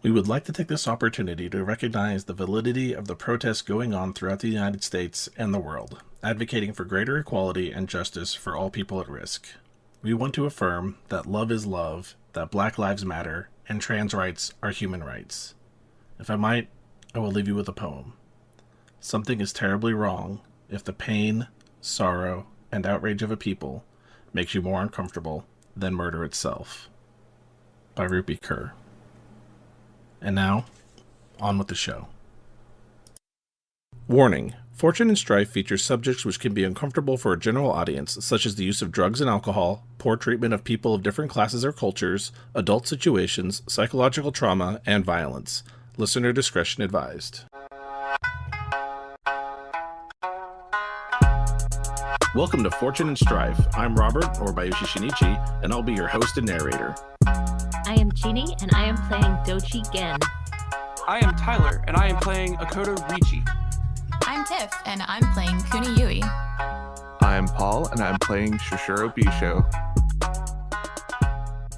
We would like to take this opportunity to recognize the validity of the protests going on throughout the United States and the world, advocating for greater equality and justice for all people at risk. We want to affirm that love is love, that Black Lives Matter, and trans rights are human rights. If I might, I will leave you with a poem. Something is terribly wrong if the pain, sorrow, and outrage of a people makes you more uncomfortable than murder itself. By Rupi Kaur. And now, on with the show. Warning. Fortune and Strife features subjects which can be uncomfortable for a general audience, such as the use of drugs and alcohol, poor treatment of people of different classes or cultures, adult situations, psychological trauma, and violence. Listener discretion advised. Welcome to Fortune and Strife. I'm Robert, or Bayushi Shinichi, and I'll be your host and narrator. I am Jeanne, and I am playing Doji Gen. I am Tyler, and I am playing Akoto Richi. I'm Tiff, and I'm playing Kuni Yui. I'm Paul, and I'm playing Shoshiro Bisho.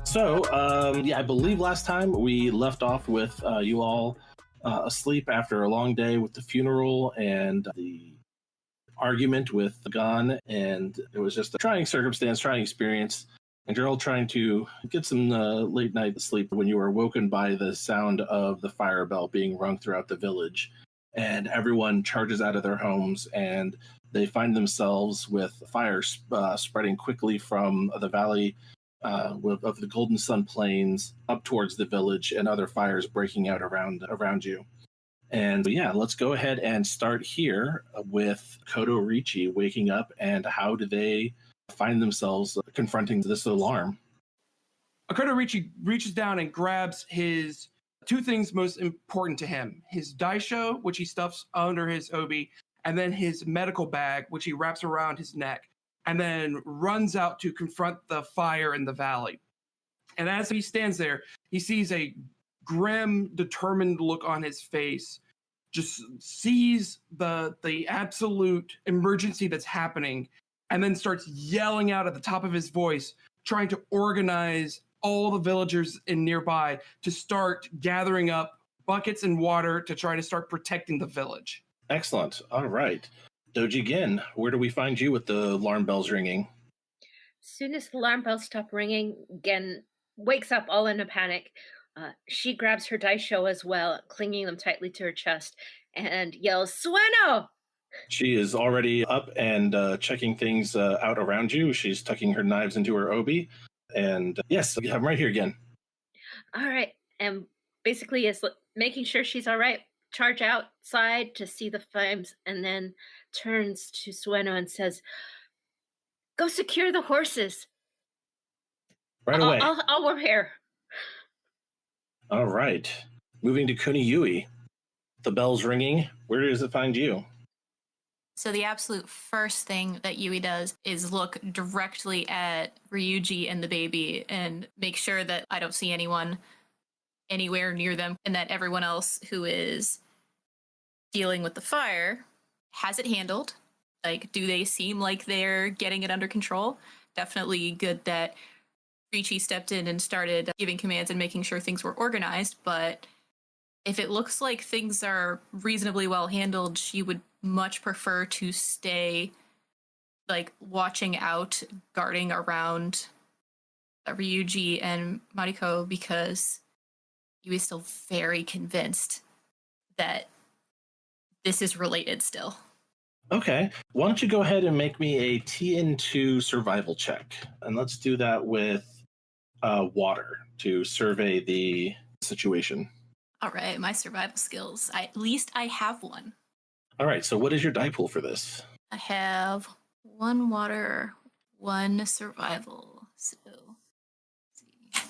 So, I believe last time we left off with you all asleep after a long day with the funeral and the argument with Gon, and it was just a trying circumstance, trying experience. And you're all trying to get some late night sleep when you were woken by the sound of the fire bell being rung throughout the village. And everyone charges out of their homes, and they find themselves with fire spreading quickly from the valley of the Golden Sun Plains up towards the village, and other fires breaking out around you. And let's go ahead and start here with Akoto Richi waking up, and how do they find themselves confronting this alarm? Akoto Richi reaches down and grabs his two things most important to him: his daisho, which he stuffs under his obi, and then his medical bag, which he wraps around his neck, and then runs out to confront the fire in the valley. And as he stands there, he sees a grim, determined look on his face, just sees the absolute emergency that's happening, and then starts yelling out at the top of his voice, trying to organize all the villagers in nearby to start gathering up buckets and water to try to start protecting the village. Excellent. All right. Doji Gen, where do we find you with the alarm bells ringing? As soon as the alarm bells stop ringing, Gen wakes up all in a panic. She grabs her daisho as well, clinging them tightly to her chest, and yells, "Sueno!" She is already up and checking things out around you. She's tucking her knives into her obi. And yes, I'm right here again. All right. And basically is making sure she's all right. Charge outside to see the flames, and then turns to Sueno and says, "Go secure the horses. Right away. I'll repair." All right. Moving to Kuni Yui. The bell's ringing. Where does it find you? So the absolute first thing that Yui does is look directly at Ryuji and the baby and make sure that I don't see anyone anywhere near them, and that everyone else who is dealing with the fire has it handled. Like, do they seem like they're getting it under control? Definitely good that Richi stepped in and started giving commands and making sure things were organized, but if it looks like things are reasonably well handled, she would much prefer to stay, like, watching out, guarding around Ryuji and Mariko, because Yui is still very convinced that this is related still. Okay. Why don't you go ahead and make me a TN2 survival check? And let's do that with water to survey the situation. All right, my survival skills. At least I have one. All right, so what is your die pool for this? I have 1 water, 1 survival. So, let's see.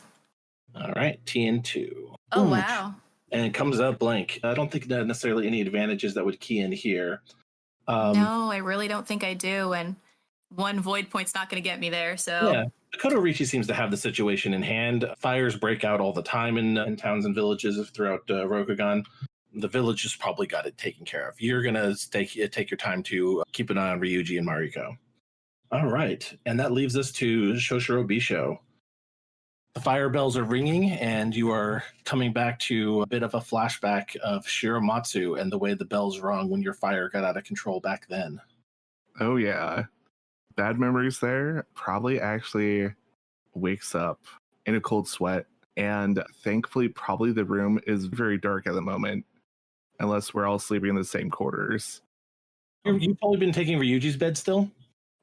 All right, TN2. Oh, Ooh. wow. And it comes out blank. I don't think that necessarily any advantages that would key in here. No, I really don't think I do. And 1 void point's not going to get me there. So yeah, Akoto Richi seems to have the situation in hand. Fires break out all the time in towns and villages throughout Rokugan. The village has probably got it taken care of. You're going to take your time to keep an eye on Ryuji and Mariko. All right. And that leaves us to Shoshiro Bisho. The fire bells are ringing, and you are coming back to a bit of a flashback of Shiramatsu and the way the bells rung when your fire got out of control back then. Oh, yeah. Bad memories there. Probably actually wakes up in a cold sweat. And thankfully, probably the room is very dark at the moment, unless we're all sleeping in the same quarters. You've probably been taking Ryuji's bed still?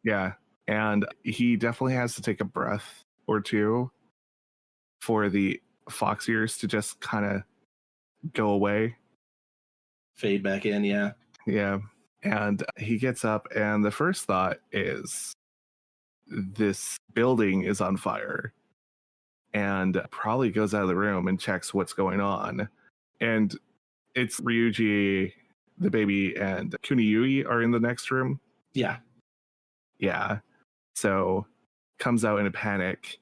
Yeah. And he definitely has to take a breath or two for the fox ears to just kind of go away. Fade back in, yeah. Yeah. And he gets up, and the first thought is this building is on fire, and probably goes out of the room and checks what's going on. And it's Ryuji, the baby, and Kuniyui are in the next room. Yeah. Yeah. So comes out in a panic,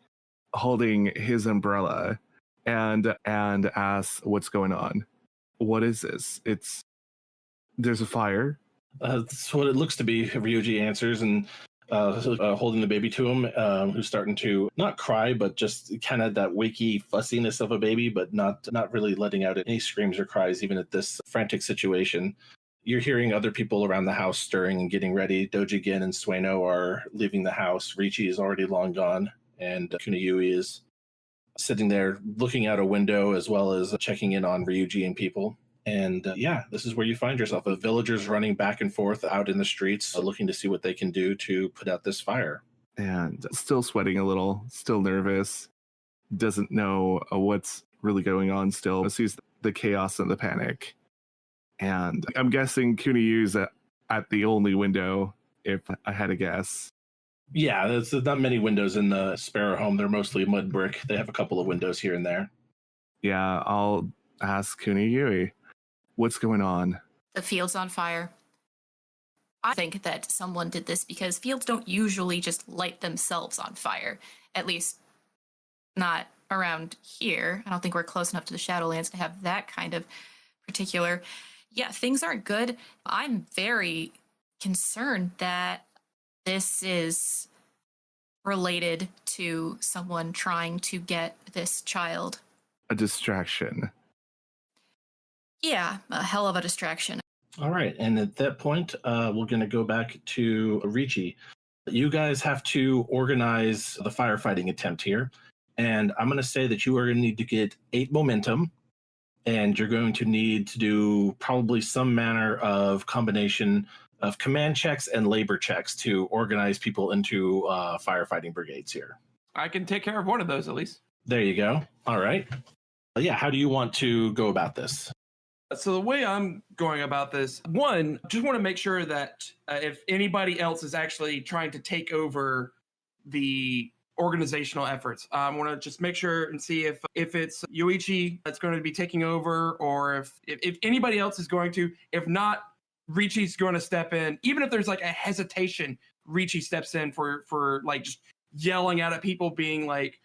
holding his umbrella, and asks what's going on. What is this? There's a fire. That's what it looks to be, Ryuji answers, and holding the baby to him, who's starting to not cry, but just kind of that wakey fussiness of a baby, but not really letting out any screams or cries, even at this frantic situation. You're hearing other people around the house stirring and getting ready. Doji Gen and Sueno are leaving the house. Richi is already long gone, and Kuniyui is sitting there looking out a window as well as checking in on Ryuji and people. And yeah, this is where you find yourself. The villagers running back and forth out in the streets, looking to see what they can do to put out this fire. And still sweating a little, still nervous, doesn't know what's really going on still. Sees the chaos and the panic. And I'm guessing Kuniyu's at the only window, if I had to guess. Yeah, there's not many windows in the Sparrow home. They're mostly mud brick. They have a couple of windows here and there. Yeah, I'll ask Kuniyui, what's going on? The field's on fire. I think that someone did this because fields don't usually just light themselves on fire. At least not around here. I don't think we're close enough to the Shadowlands to have that kind of particular. Yeah, things aren't good. I'm very concerned that this is related to someone trying to get this child. A distraction. Yeah, a hell of a distraction. All right, and at that point, we're going to go back to Richi. You guys have to organize the firefighting attempt here, and I'm going to say that you are going to need to get 8 momentum, and you're going to need to do probably some manner of combination of command checks and labor checks to organize people into firefighting brigades here. I can take care of one of those at least. There you go. All right. Yeah, how do you want to go about this? So the way I'm going about this, one, just want to make sure that if anybody else is actually trying to take over the organizational efforts, I want to just make sure and see if it's Yoichi that's going to be taking over, or if anybody else is going to. If not, Richi's going to step in. Even if there's like a hesitation, Richi steps in for like just yelling out at people, being like,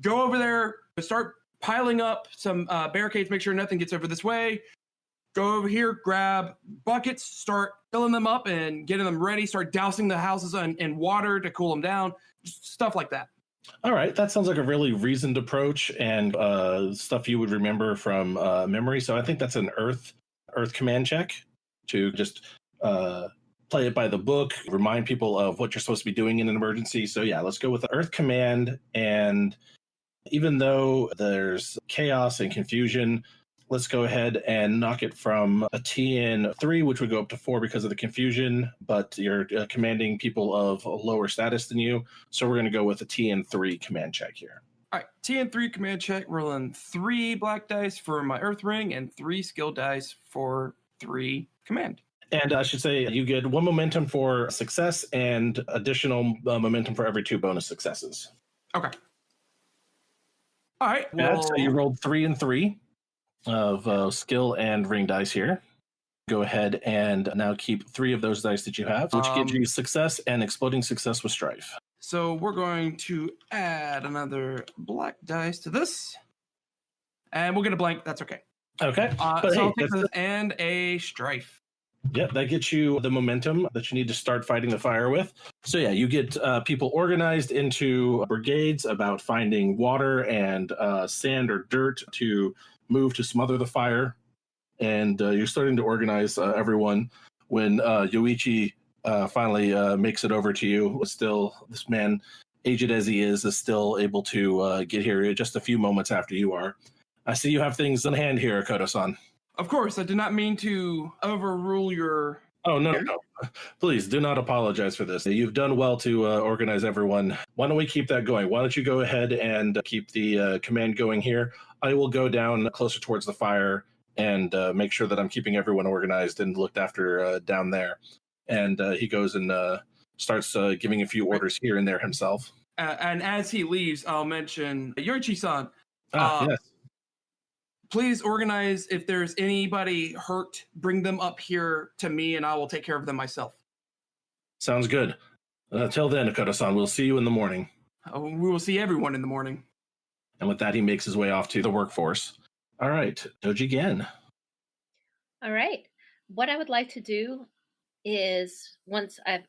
"Go over there, start piling up some barricades, make sure nothing gets over this way. Go over here, grab buckets, start filling them up and getting them ready, start dousing the houses in water to cool them down," just stuff like that. All right, that sounds like a really reasoned approach and stuff you would remember from memory. So I think that's an Earth command check to just play it by the book, remind people of what you're supposed to be doing in an emergency. So yeah, let's go with the Earth command. And even though there's chaos and confusion, let's go ahead and knock it from a TN3, which would go up to 4 because of the confusion, but you're commanding people of lower status than you. So we're going to go with a TN3 command check here. All right, TN3 command check, rolling 3 black dice for my Earth Ring and 3 skill dice for 3 command. And I should say you get 1 momentum for success and additional momentum for every 2 bonus successes. Okay. All right. Well, So you rolled 3 and 3 of skill and ring dice here. Go ahead and now keep 3 of those dice that you have, which gives you success and exploding success with strife. So we're going to add another black dice to this, and we'll get a blank. That's okay. Okay. So I'll take this and a strife. Yeah, that gets you the momentum that you need to start fighting the fire with. So yeah, you get people organized into brigades about finding water and sand or dirt to move to smother the fire. And you're starting to organize everyone when Yoichi finally makes it over to you. Still, this man, aged as he is still able to get here just a few moments after you are. I see you have things in hand here, Koto-san. Of course, I did not mean to overrule your... Oh, no. Please do not apologize for this. You've done well to organize everyone. Why don't we keep that going? Why don't you go ahead and keep the command going here? I will go down closer towards the fire and make sure that I'm keeping everyone organized and looked after down there. And he goes and starts giving a few orders here and there himself. And as he leaves, I'll mention Yoichi-san. Yes. Please organize if there's anybody hurt, bring them up here to me and I will take care of them myself. Sounds good. Till then, Koto-san, we'll see you in the morning. We will see everyone in the morning. And with that, he makes his way off to the workforce. All right, Doji Gen. All right. What I would like to do is, once I've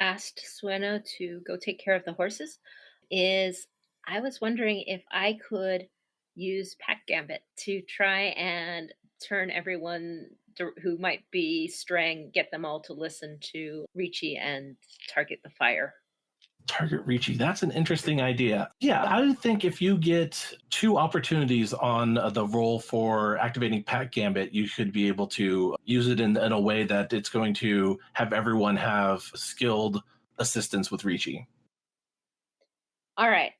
asked Sueno to go take care of the horses, is I was wondering if I could use Pack Gambit to try and turn everyone who might be straying, get them all to listen to Ricci and target the fire. Target Ricci, that's an interesting idea. Yeah, I would think if you get 2 opportunities on the roll for activating Pack Gambit, you should be able to use it in a way that it's going to have everyone have skilled assistance with Ricci. All right.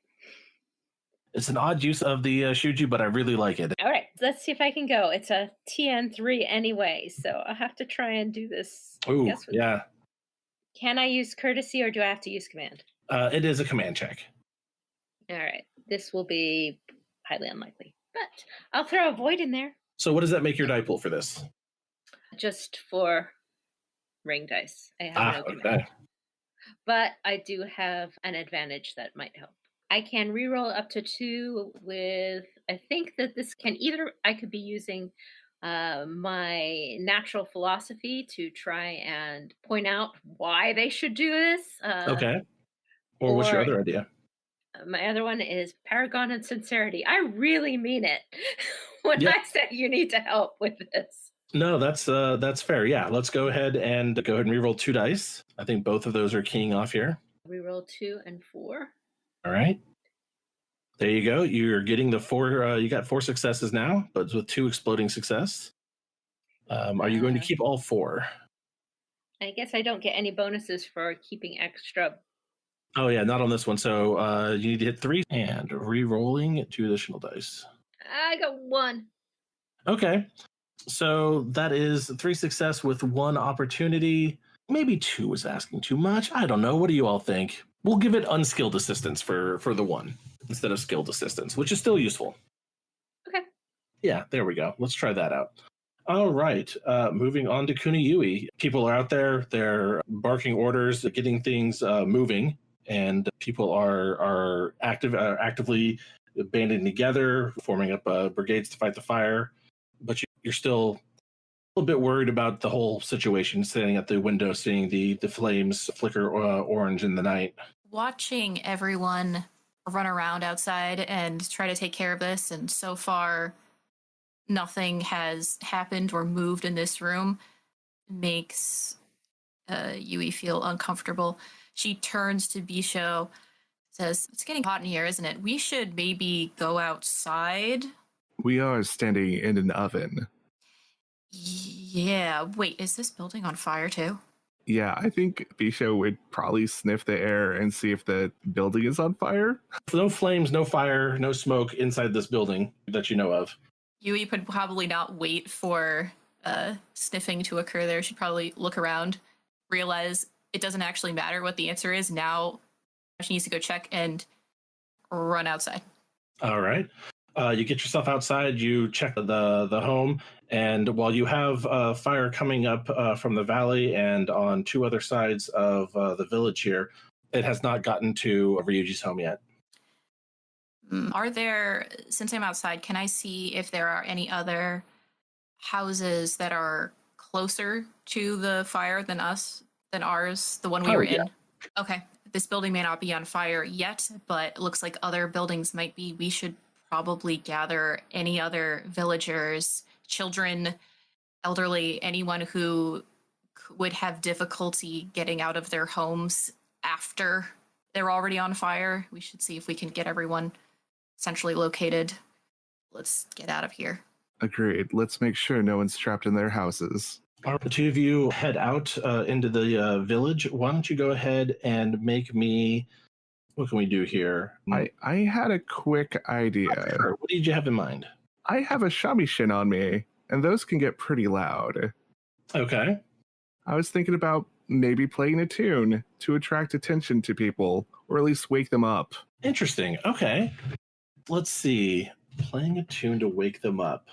It's an odd use of the Shuji, but I really like it. All right, let's see if I can go. It's a TN3 anyway, so I'll have to try and do this. Ooh, yeah. Can I use courtesy or do I have to use command? It is a command check. All right, this will be highly unlikely, but I'll throw a void in there. So what does that make your die pool for this? Just for ring dice. I have no command. Okay. But I do have an advantage that might help. I can reroll up to 2 with, I think that this can either, I could be using my natural philosophy to try and point out why they should do this. Okay. Or what's your other idea? My other one is Paragon and Sincerity. I really mean it when I say you need to help with this. No, that's fair. Yeah, let's go ahead and reroll 2 dice. I think both of those are keying off here. Reroll 2 and 4. All right. There you go. You're getting the 4. You got 4 successes now, but with 2 exploding success. Are you going to keep all 4? I guess I don't get any bonuses for keeping extra. Oh yeah, not on this one. So you need to hit 3 and re-rolling 2 additional dice. I got 1. Okay. So that is 3 success with 1 opportunity. Maybe 2 is asking too much. I don't know. What do you all think? We'll give it unskilled assistance for the 1 instead of skilled assistance, which is still useful. Okay. Yeah, there we go. Let's try that out. All right. Moving on to Kuniyui. People are out there. They're barking orders, getting things moving, and people are actively banding together, forming up brigades to fight the fire. But you're still a little bit worried about the whole situation, standing at the window, seeing the flames flicker orange in the night. Watching everyone run around outside and try to take care of this, and so far nothing has happened or moved in this room, makes Yui feel uncomfortable. She turns to Bisho, says, "It's getting hot in here, isn't it? We should maybe go outside." We are standing in an oven. Yeah, wait, is this building on fire too? Yeah, I think Bisho would probably sniff the air and see if the building is on fire. No flames, no fire, no smoke inside this building that you know of. Yui would probably not wait for sniffing to occur there. She'd probably look around, realize it doesn't actually matter what the answer is. Now she needs to go check and run outside. All right. You get yourself outside, you check the home, and while you have fire coming up from the valley and on 2 other sides of the village here, it has not gotten to Ryuji's home yet. Are there, since I'm outside, can I see if there are any other houses that are closer to the fire than ours, the one we were yeah. in? Okay. This building may not be on fire yet, but it looks like other buildings might be. We should probably gather any other villagers, children, elderly, anyone who would have difficulty getting out of their homes after they're already on fire. We should see if we can get everyone centrally located. Let's get out of here. Agreed. Let's make sure no one's trapped in their houses. All right, the two of you head out into the village. Why don't you go ahead and make me... What can we do here? I had a quick idea. Sure. What did you have in mind? I have a shamisen on me, and those can get pretty loud. Okay. I was thinking about maybe playing a tune to attract attention to people, or at least wake them up. Interesting. Okay. Let's see. Playing a tune to wake them up.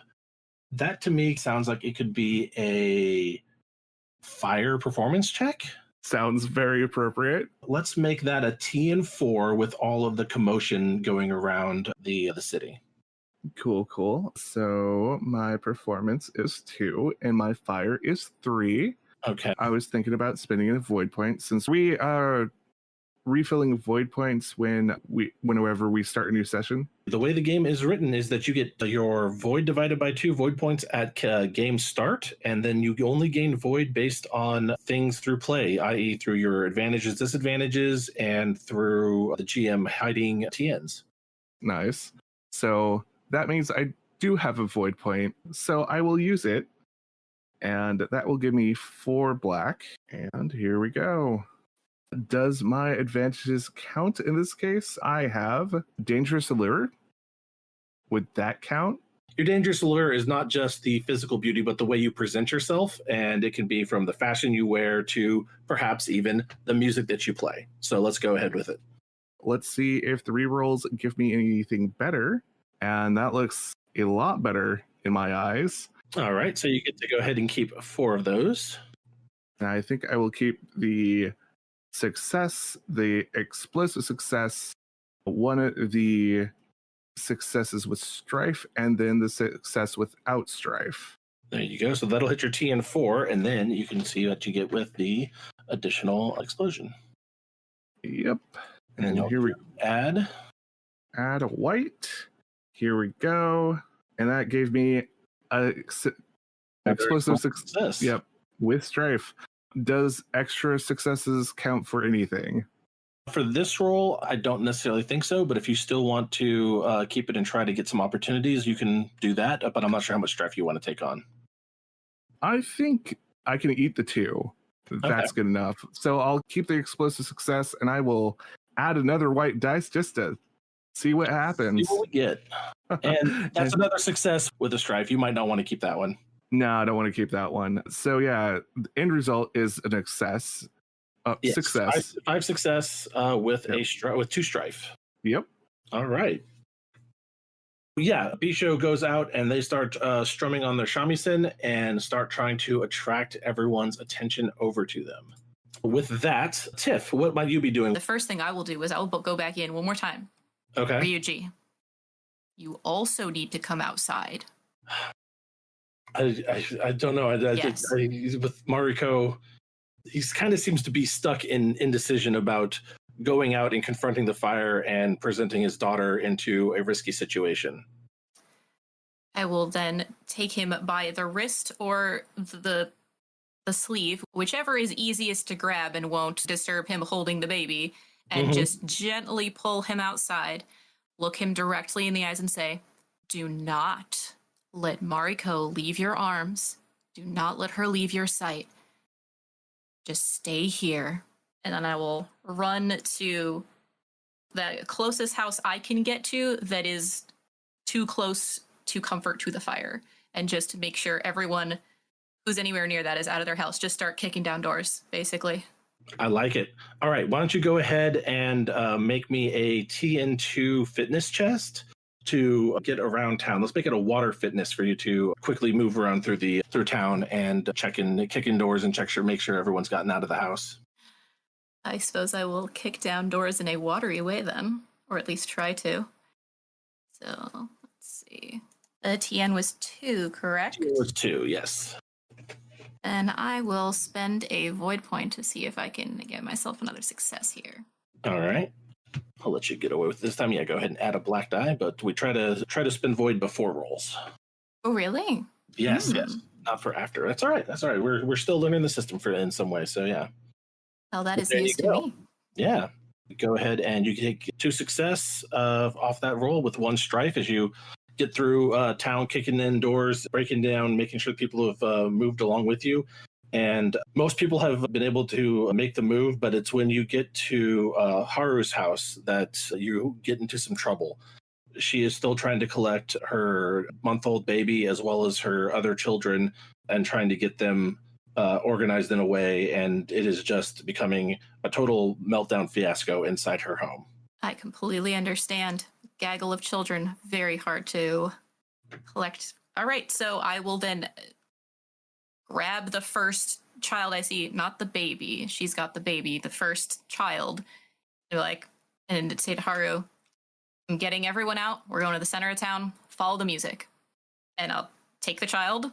That to me sounds like it could be a fire performance check. Sounds very appropriate. Let's make that a TN4 with all of the commotion going around the city. Cool. So my performance is 2, and my fire is 3. Okay. I was thinking about spending a void point since we are refilling void points whenever we start a new session. The way the game is written is that you get your void divided by 2 void points at game start, and then you only gain void based on things through play, i.e. through your advantages, disadvantages, and through the GM hiding TNs. Nice. So that means I do have a void point, so I will use it, and that will give me 4 black, and here we go. Does my advantages count in this case? I have Dangerous Allure. Would that count? Your dangerous allure is not just the physical beauty, but the way you present yourself, and it can be from the fashion you wear to perhaps even the music that you play. So let's go ahead with it. Let's see if the rerolls give me anything better, and that looks a lot better in my eyes. All right, so you get to go ahead and keep 4 of those. And I think I will keep the success, the explosive success, one of the successes with strife, and then the success without strife. There you go. So that'll hit your TN4, and then you can see what you get with the additional explosion. Yep. And here we add a white. Here we go. And that gave me an explosive success. Yep. With strife. Does extra successes count for anything? For this roll, I don't necessarily think so, but if you still want to keep it and try to get some opportunities, you can do that, but I'm not sure how much strife you want to take on. I think I can eat the 2. That's good enough. So I'll keep the explosive success, and I will add another white dice just to see what happens. See what we get. And that's another success with a strife. You might not want to keep that one. No, I don't want to keep that one. So yeah, the end result is an success. Yes, Success. 5 success with with 2 strife. Yep. All right. Yeah, Bisho goes out and they start strumming on their shamisen and start trying to attract everyone's attention over to them. With that, Tiff, what might you be doing? The first thing I will do is I will go back in one more time. Okay. Ryuji, you also need to come outside. I don't know. Yes. With Mariko, he kind of seems to be stuck in indecision about going out and confronting the fire and presenting his daughter into a risky situation. I will then take him by the wrist or the sleeve, whichever is easiest to grab and won't disturb him holding the baby, and just gently pull him outside, look him directly in the eyes and say, "Do not let Mariko leave your arms. Do not let her leave your sight. Just stay here." And then I will run to the closest house I can get to that is too close to comfort to the fire, and just make sure everyone who's anywhere near that is out of their house. Just start kicking down doors, basically. I like it. All right, why don't you go ahead and make me a TN2 fitness chest to get around town. Let's make it a water fitness for you to quickly move around through town and kick in doors and make sure everyone's gotten out of the house. I suppose I will kick down doors in a watery way then, or at least try to. So let's see. The TN was 2, correct? It was 2, yes. And I will spend a void point to see if I can get myself another success here. All right. I'll let you get away with this time. Yeah, go ahead and add a black die, but we try to spin void before rolls. Oh, really? Yes, yes. Not for after. That's all right. That's all right. We're still learning the system for in some way. So yeah. Well, that is There you news to go. me. Yeah. Go ahead and you can take 2 success off that roll with 1 strife as you get through town, kicking in doors, breaking down, making sure people have moved along with you. And most people have been able to make the move, but it's when you get to Haru's house that you get into some trouble. She is still trying to collect her month-old baby as well as her other children and trying to get them organized in a way, and it is just becoming a total meltdown fiasco inside her home. I completely understand. Gaggle of children, very hard to collect. All right, so I will then grab the first child I see, not the baby. She's got the baby, the first child. They're like, and say to Haru, I'm getting everyone out. We're going to the center of town. Follow the music. And I'll take the child.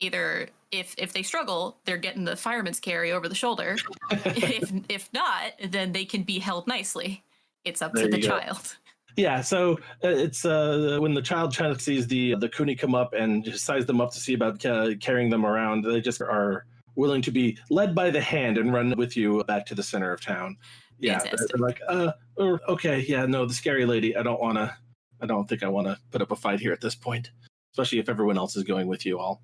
Either if they struggle, they're getting the fireman's carry over the shoulder. if not, then they can be held nicely. It's up to the child. Yeah, so it's when the child tries to sees the Kuni come up and just size them up to see about carrying them around, they just are willing to be led by the hand and run with you back to the center of town. Yeah, they're like, okay, yeah, no, the scary lady, I don't think I want to put up a fight here at this point, especially if everyone else is going with you all.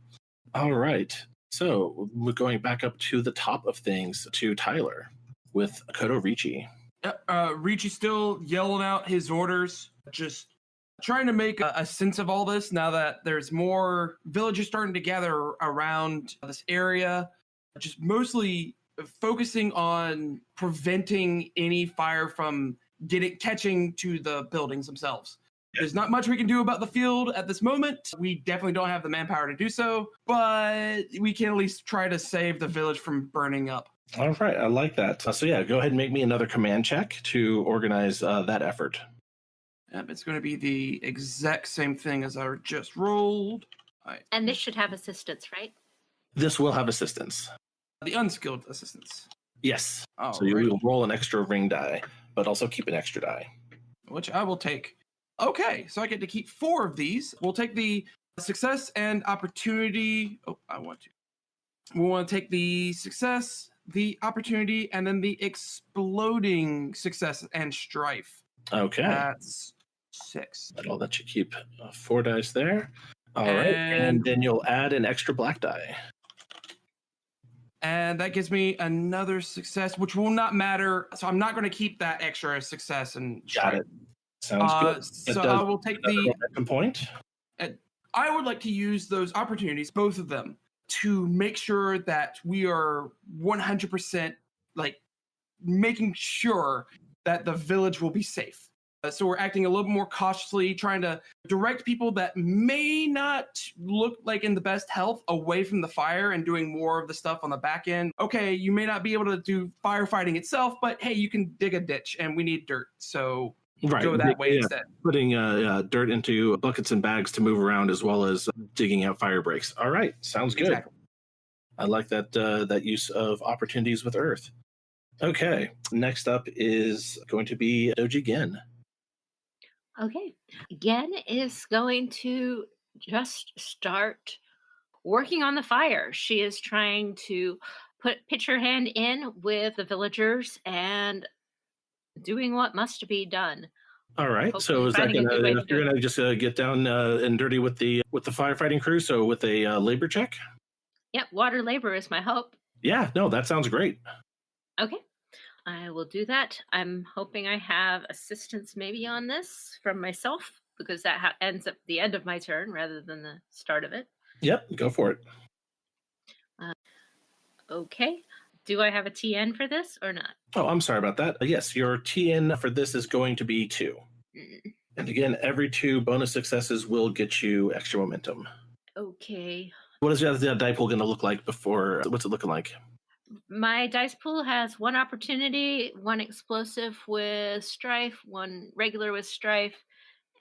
All right, so we're going back up to the top of things to Tyler with Koto Ricci. Ricci's still yelling out his orders, just trying to make a sense of all this now that there's more villagers starting to gather around this area, just mostly focusing on preventing any fire from catching to the buildings themselves. There's not much we can do about the field at this moment. We definitely don't have the manpower to do so, but we can at least try to save the village from burning up. All right, I like that. So yeah, go ahead and make me another command check to organize that effort. Yep, it's going to be the exact same thing as I just rolled. Right. And this should have assistance, right? This will have assistance. The unskilled assistance. Yes. Oh, so you will roll an extra ring die, but also keep an extra die. Which I will take. Okay, so I get to keep 4 of these. We'll take the success and opportunity. Oh, we want to take the success, the opportunity, and then the exploding success and strife. Okay. That's 6. I'll let you keep 4 dice there. All right. And then you'll add an extra black die. And that gives me another success, which will not matter. So I'm not going to keep that extra success and strife. Got it. Sounds good. So I will take the point. I would like to use those opportunities, both of them, to make sure that we are 100% like making sure that the village will be safe. So we're acting a little more cautiously, trying to direct people that may not look like in the best health away from the fire and doing more of the stuff on the back end. Okay, you may not be able to do firefighting itself, but hey, you can dig a ditch and we need dirt. So go that way instead. Putting dirt into buckets and bags to move around as well as digging out fire breaks. All right, sounds good. Exactly. I like that use of opportunities with Earth. Okay, next up is going to be Doji Gen. Okay. Gen is going to just start working on the fire. She is trying to pitch her hand in with the villagers and doing what must be done. All right. Hopefully so is that you're gonna just get down and dirty with the firefighting crew? So with a labor check. Yep, water labor is my hope. Yeah. No, that sounds great. Okay. I will do that. I'm hoping I have assistance maybe on this from myself because that ends up the end of my turn rather than the start of it. Yep, go for it. Okay. Do I have a TN for this or not? Oh, I'm sorry about that. Yes, your TN for this is going to be 2. And again, every 2 bonus successes will get you extra momentum. Okay. What is the die pool going to look like before? What's it looking like? My dice pool has 1 opportunity, 1 explosive with strife, 1 regular with strife,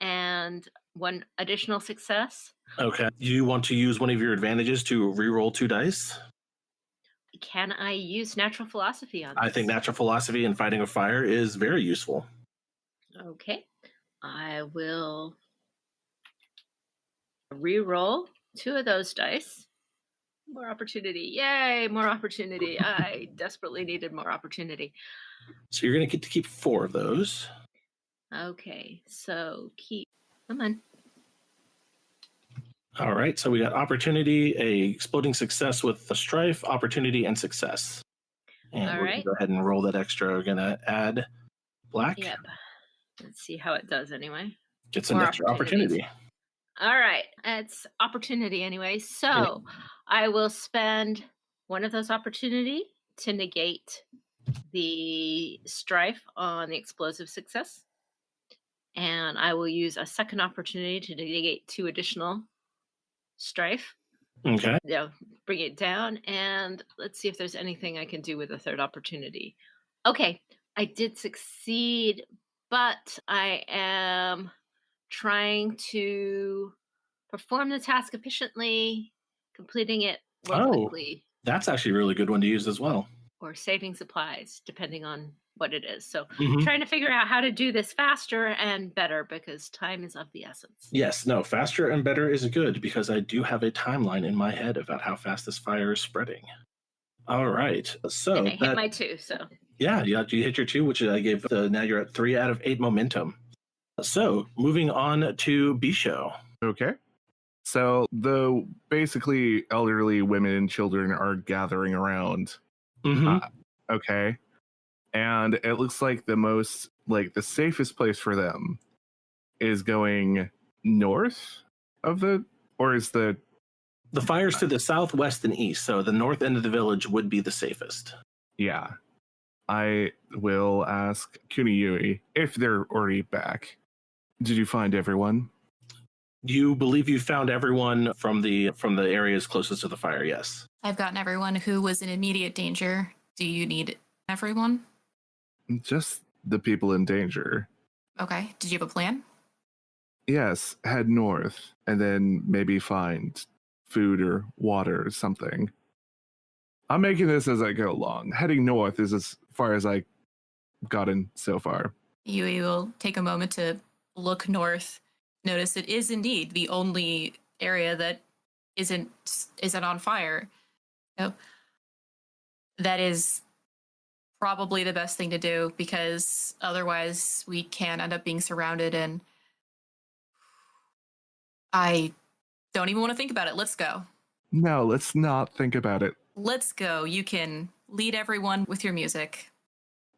and 1 additional success. Okay. Do you want to use one of your advantages to re-roll 2 dice? Can I use natural philosophy on this? I think natural philosophy in fighting a fire is very useful. Okay. I will re-roll 2 of those dice. More opportunity. Yay, more opportunity. I desperately needed more opportunity. So you're going to get to keep 4 of those. Okay, so come on. All right, so we got opportunity, a exploding success with a strife, opportunity, and success. And All we're going right. to go ahead and roll that extra. We're going to add black. Yep. Let's see how it does anyway. Gets an More extra opportunity. All right, it's opportunity anyway. So I will spend 1 of those opportunity to negate the strife on the explosive success. And I will use a second opportunity to negate 2 additional strife. Okay. Yeah, bring it down. And let's see if there's anything I can do with a third opportunity. Okay, I did succeed, but I am trying to perform the task efficiently, completing it more quickly. That's actually a really good one to use as well. Or saving supplies, depending on what it is. So Mhm. trying to figure out how to do this faster and better because time is of the essence. Yes, no, faster and better is good because I do have a timeline in my head about how fast this fire is spreading. All right, so and I hit my 2, so. Yeah, you hit your 2, which I gave, now you're at 3 out of 8 momentum. So moving on to Bisho. Okay. So the basically elderly women and children are gathering around. Mm-hmm. Okay. And it looks like the safest place for them is going north of the fire's to the southwest and east, so the north end of the village would be the safest. Yeah. I will ask Kuniyui if they're already back. Did you find everyone? You believe you found everyone from the areas closest to the fire, yes. I've gotten everyone who was in immediate danger. Do you need everyone? Just the people in danger. Okay. Did you have a plan? Yes, head north and then maybe find food or water or something. I'm making this as I go along. Heading north is as far as I've gotten so far. You will take a moment to look north. Notice it is indeed the only area that isn't on fire. So that is probably the best thing to do because otherwise we can end up being surrounded, and I don't even want to think about it. Let's go. No, let's not think about it. Let's go. You can lead everyone with your music.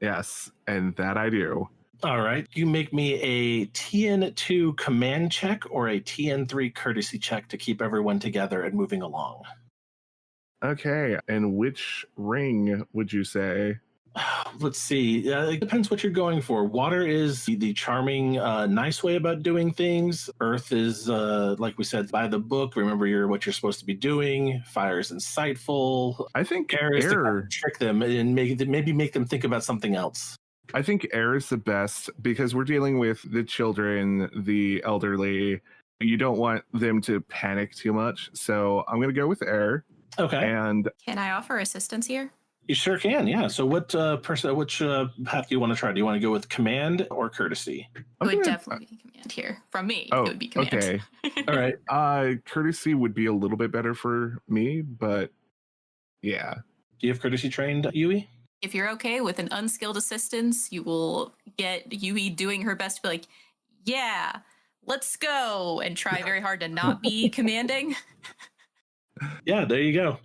Yes, and that I do. All right. You make me a TN2 command check or a TN3 courtesy check to keep everyone together and moving along. Okay, and which ring would you say? Let's see. It depends what you're going for. Water is the charming, nice way about doing things. Earth is, like we said, by the book. Remember what you're supposed to be doing. Fire is insightful. I think air is to kind air. of trick them and maybe make them think about something else. I think air is the best because we're dealing with the children, the elderly. You don't want them to panic too much. So I'm going to go with air. Okay. And Can I offer assistance here? You sure can, yeah. So which path do you want to try? Do you want to go with command or courtesy? It would definitely be command here. From me, Oh, it would be command. okay. All right. Courtesy would be a little bit better for me, but yeah. Do you have courtesy trained, Yui? If you're okay with an unskilled assistance, you will get Yui doing her best to be like, yeah, let's go, and try very hard to not be commanding. Yeah, there you go.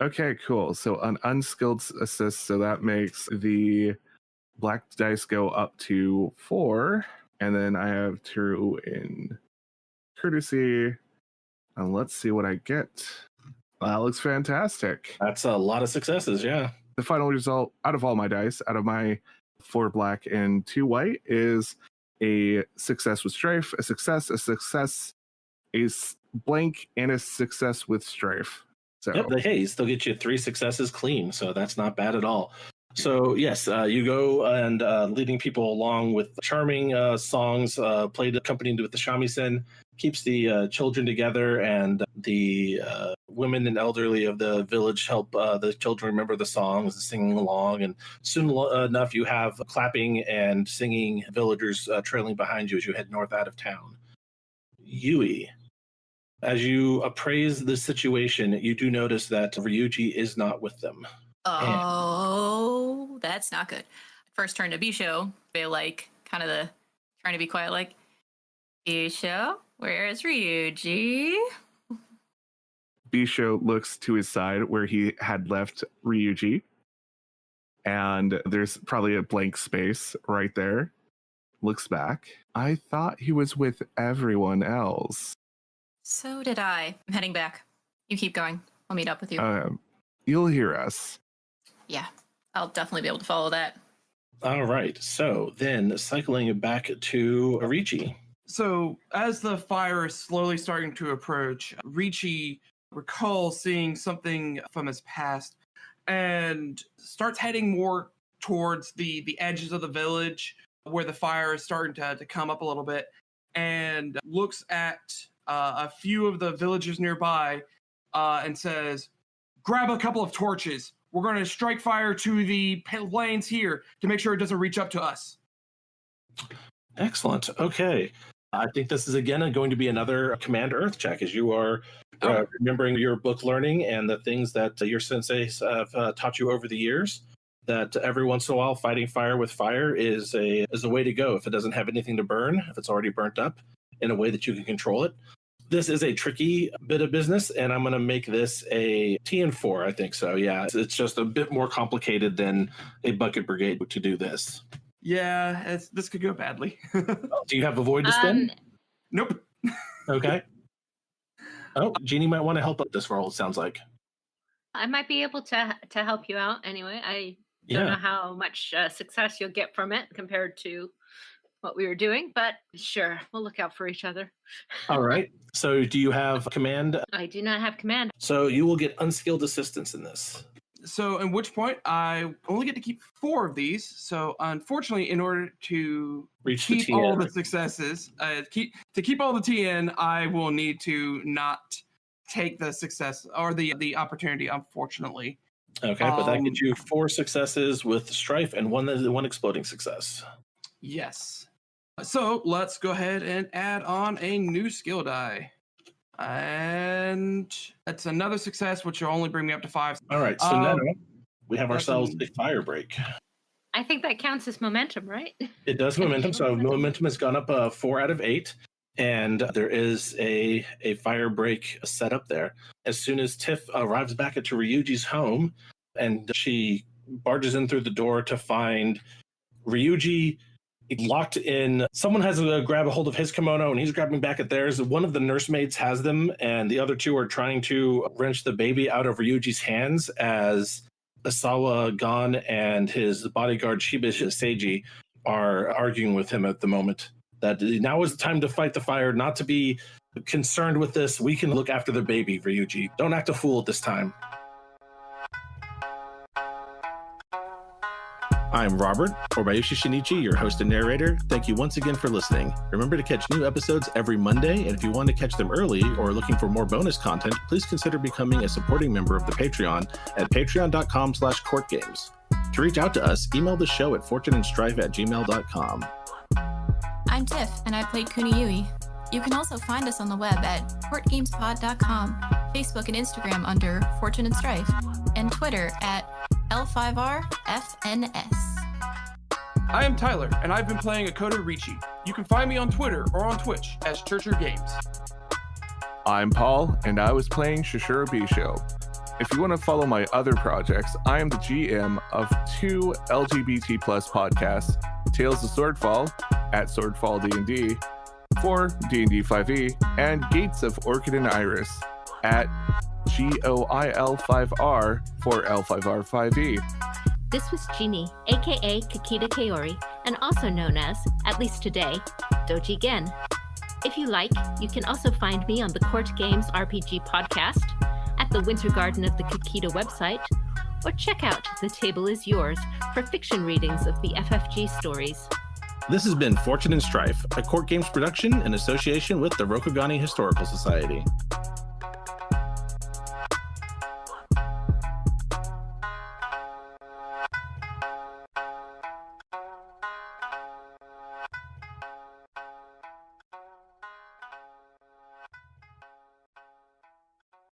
Okay, cool. So an unskilled assist, so that makes the black dice go up to 4, and then I have 2 in courtesy, and let's see what I get. That looks fantastic. That's a lot of successes, yeah. The final result out of all my dice, out of my 4 black and 2 white, is a success with strife, a success, a blank, and a success with strife. So Yep, hey, you still get you 3 successes clean, so that's not bad at all. So yes, you go and leading people along with charming songs played accompanied with the shamisen, keeps the children together, and the women and elderly of the village help the children remember the songs and singing along. And soon enough, you have clapping and singing villagers trailing behind you as you head north out of town. Yui, as you appraise the situation, you do notice that Ryuji is not with them. Oh, that's not good. First turn to Bisho. They like kind of the trying to be quiet, like, Bisho, where is Ryuji? Bisho looks to his side where he had left Ryuji, and there's probably a blank space right there. Looks back. I thought he was with everyone else. So did I. I'm heading back. You keep going. I'll meet up with you. You'll hear us. Yeah, I'll definitely be able to follow that. All right. So then cycling back to Arichi. So as the fire is slowly starting to approach, Richi recalls seeing something from his past and starts heading more towards the edges of the village where the fire is starting to come up a little bit, and looks at a few of the villagers nearby and says, grab a couple of torches. We're going to strike fire to the lanes here to make sure it doesn't reach up to us. Excellent. Okay. I think this is, again, going to be another Command Earth check, as you are remembering your book learning and the things that your senseis have taught you over the years, that every once in a while fighting fire with fire is a way to go if it doesn't have anything to burn, if it's already burnt up, in a way that you can control it. This is a tricky bit of business, and I'm going to make this a TN4, I think so. Yeah, it's just a bit more complicated than a bucket brigade to do this. Yeah, this could go badly. Do you have a void to spend? Nope. Okay. Oh, Jeannie might want to help with this roll, it sounds like. I might be able to help you out anyway. I don't know how much success you'll get from it compared to what we were doing, but sure, we'll look out for each other. All right. So do you have command? I do not have command. So you will get unskilled assistance in this. So at which point I only get to keep 4 of these. So unfortunately, in order to keep all the successes, keep all the TN, I will need to not take the success or the opportunity, unfortunately. Okay, but that gets you 4 successes with strife and one exploding success. Yes. So let's go ahead and add on a new skill die. And that's another success, which will only bring me up to 5. All right, so now we have ourselves a fire break. I think that counts as momentum, right? It does momentum. So momentum has gone up 4 out of 8. And there is a fire break set up there. As soon as Tiff arrives back at Ryuji's home, and she barges in through the door to find Ryuji locked in. Someone has to grab a hold of his kimono, and he's grabbing back at theirs. One of the nursemaids has them, and the other 2 are trying to wrench the baby out of Ryuji's hands as Asawa Gon and his bodyguard Shiba Seiji are arguing with him at the moment. That now is the time to fight the fire, not to be concerned with this. We can look after the baby, Ryuji. Don't act a fool at this time. I'm Robert, Orbayashi Shinichi, your host and narrator. Thank you once again for listening. Remember to catch new episodes every Monday, and if you want to catch them early or are looking for more bonus content, please consider becoming a supporting member of the Patreon at patreon.com/courtgames. To reach out to us, email the show at fortuneandstrife@gmail.com. I'm Tiff, and I played Kuniyui. You can also find us on the web at courtgamespod.com, Facebook and Instagram under Fortune and Strife, and Twitter at L5R FNS. I am Tyler, and I've been playing Akoto Richi. You can find me on Twitter or on Twitch as Churcher Games. I'm Paul, and I was playing Shishiro Bisho. If you want to follow my other projects, I am the GM of 2 LGBT+ podcasts, Tales of Swordfall at Swordfall D&D for D&D 5e, and Gates of Orchid and Iris at GOIL5R for L5R 5e. This was Jeanne, aka Kakita Kaori, and also known as, at least today, Doji Gen. If you like, you can also find me on the CourtGames RPG podcast, at the Winter Garden of the Kakita website, or check out The Table Is Yours for fiction readings of the FFG stories. This has been Fortune and Strife, a Court Games production in association with the Rokugani Historical Society.